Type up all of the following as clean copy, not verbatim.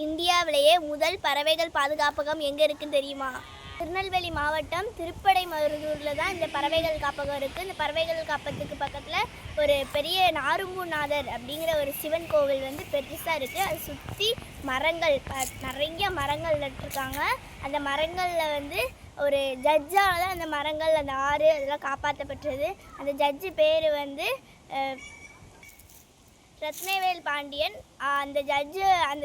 இந்தியாவிலேயே முதல் பறவைகள் பாதுகாப்பகம் எங்கே இருக்குன்னு தெரியுமா? திருநெல்வேலி மாவட்டம் திருப்படைமருதூரில் தான் இந்த பறவைகள் காப்பகம் இருக்குது. இந்த பறவைகள் காப்பகத்துக்கு பக்கத்தில் ஒரு பெரிய நாரும்பூநாதர் அப்படிங்கிற ஒரு சிவன் கோவில் பெருசாக இருக்குது. அது சுற்றி மரங்கள், நிறைய மரங்கள் நட்டுருக்காங்க. அந்த மரங்களில் ஒரு ஜட்ஜால் தான் அந்த மரங்கள், அந்த ஆறு அதெல்லாம் காப்பாற்றப்பட்டது. அந்த ஜட்ஜு பேர் ரத்னவேல் பாண்டியன். அந்த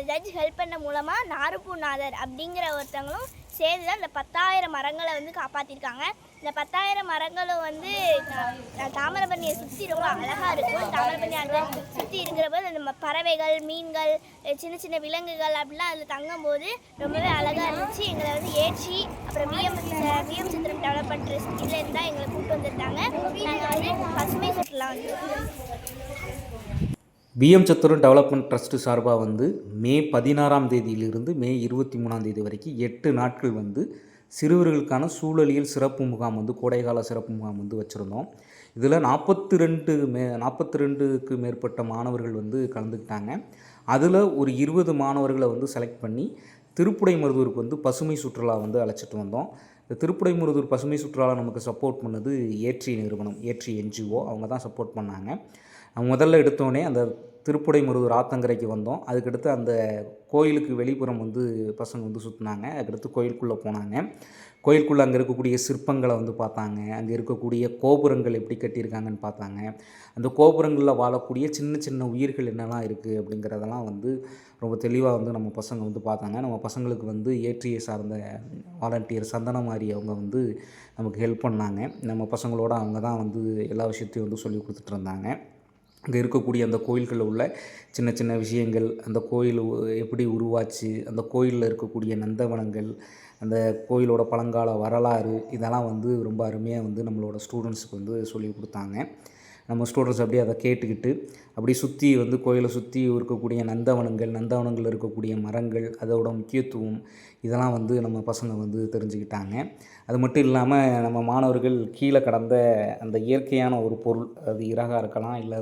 ஜட்ஜ் ஹெல்ப் பண்ண மூலமாக நாரும்பூநாதர் அப்படிங்கிற ஒருத்தவங்களும் சேர்ந்து தான் இந்த 10,000 மரங்களை காப்பாற்றிருக்காங்க. இந்த 10,000 மரங்களும் தாமிரபரணியை சுற்றி ரொம்ப அழகாக இருக்கும். தாமிரபரணி அந்த சுற்றி இருக்கிறபோது அந்த பறவைகள், மீன்கள், சின்ன சின்ன விலங்குகள் அப்படிலாம் அதில் தங்கும்போது ரொம்பவே அழகாக இருந்துச்சு. எங்களை ஏற்றி அப்புறம் விஎம் சித்திரம் டெவலப்மெண்ட் ட்ரஸ்ட் இதுலேருந்து தான் எங்களை கூப்பிட்டு வந்துருந்தாங்க. நாங்கள் பசுமை சுற்றுலா விஎம் சத்திரம் டெவலப்மெண்ட் ட்ரஸ்ட்டு சார்பாக மே 16ஆம் தேதியிலிருந்து மே 23ஆம் தேதி வரைக்கும் 8 நாட்கள் சிறுவர்களுக்கான சூழலியல் சிறப்பு முகாம் கோடைக்கால சிறப்பு முகாம் வச்சுருந்தோம். இதில் 42க்கு மேற்பட்ட மாணவர்கள் கலந்துக்கிட்டாங்க. அதில் ஒரு 20 மாணவர்களை செலக்ட் பண்ணி திருப்புடைமருதூருக்கு பசுமை சுற்றுலா அழைச்சிட்டு வந்தோம். இந்த திருப்புடைமருதூர் பசுமை சுற்றுலாவில் நமக்கு சப்போர்ட் பண்ணது ஏற்றி நிறுவனம், ஏற்றி என்ஜிஓ, அவங்க தான் சப்போர்ட் பண்ணாங்க. முதல்ல எடுத்தோடனே அந்த திருப்புடைமருதூர் ஆத்தங்கரைக்கு வந்தோம். அதுக்கடுத்து அந்த கோயிலுக்கு வெளிப்புறம் பசங்க சுற்றினாங்க. அதுக்கடுத்து கோயிலுக்குள்ளே போனாங்க. கோயிலுக்குள்ளே அங்கே இருக்கக்கூடிய சிற்பங்களை பார்த்தாங்க. அங்கே இருக்கக்கூடிய கோபுரங்கள் எப்படி கட்டியிருக்காங்கன்னு பார்த்தாங்க. அந்த கோபுரங்களில் வாழக்கூடிய சின்ன சின்ன உயிர்கள் என்னெல்லாம் இருக்குது அப்படிங்கிறதெல்லாம் ரொம்ப தெளிவாக நம்ம பசங்க பார்த்தாங்க. நம்ம பசங்களுக்கு ஏற்றியை சார்ந்த வாலண்டியர் சந்தனமாரி அவங்க நமக்கு ஹெல்ப் பண்ணாங்க. நம்ம பசங்களோட அவங்க தான் எல்லா விஷயத்தையும் சொல்லி கொடுத்துட்டு இருந்தாங்க. அங்கே இருக்கக்கூடிய அந்த கோயில்களில் உள்ள சின்ன சின்ன விஷயங்கள், அந்த கோயில் எப்படி உருவாச்சு, அந்த கோயிலில் இருக்கக்கூடிய நந்தவனங்கள், அந்த கோயிலோட பழங்கால வரலாறு, இதெல்லாம் ரொம்ப அருமையாக நம்மளோட ஸ்டூடெண்ட்ஸுக்கு சொல்லி கொடுத்தாங்க. நம்ம ஸ்டூடெண்ட்ஸ் அப்படியே அதை கேட்டுக்கிட்டு அப்படி சுற்றி கோயிலை சுற்றி இருக்கக்கூடிய நந்தவனங்கள் இருக்கக்கூடிய மரங்கள், அதோட முக்கியத்துவம் இதெல்லாம் நம்ம பசங்க தெரிஞ்சுக்கிட்டாங்க. அது மட்டும் இல்லாமல் நம்ம மாணவர்கள் கீழே கடந்த அந்த இயற்கையான ஒரு பொருள், அது இறகாக இருக்கலாம், இல்லை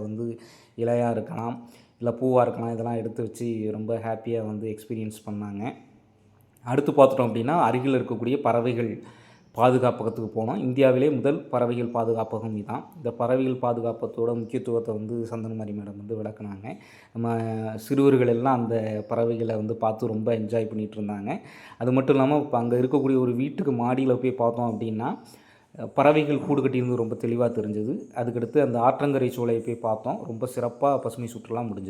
இலையாக இருக்கலாம், இல்லை பூவாக இருக்கலாம், இதெல்லாம் எடுத்து வச்சு ரொம்ப ஹாப்பியாக எக்ஸ்பீரியன்ஸ் பண்ணாங்க. அடுத்து பார்த்துட்டோம் அப்படின்னா அருகில் இருக்கக்கூடிய பறவைகள் பாதுகாப்பகத்துக்கு போனோம். இந்தியாவிலே முதல் பறவைகள் பாதுகாப்பகம் இதுதான். இந்த பறவைகள் பாதுகாப்பத்தோட முக்கியத்துவத்தை சந்தனமாரி மேடம் விளக்குனாங்க. நம்ம சிறுவர்கள் எல்லாம் அந்த பறவைகளை பார்த்து ரொம்ப என்ஜாய் பண்ணிகிட்டு இருந்தாங்க. அது மட்டும் இல்லாமல் இப்போ அங்கே இருக்கக்கூடிய ஒரு வீட்டுக்கு மாடியில் போய் பார்த்தோம் அப்படின்னா பறவைகள் கூடு கட்டியிருந்து ரொம்ப தெளிவாக தெரிஞ்சது. அதுக்கடுத்து அந்த ஆற்றங்கரை சோலையை போய் பார்த்தோம். ரொம்ப சிறப்பாக பசுமை சுற்றுலா முடிஞ்சது.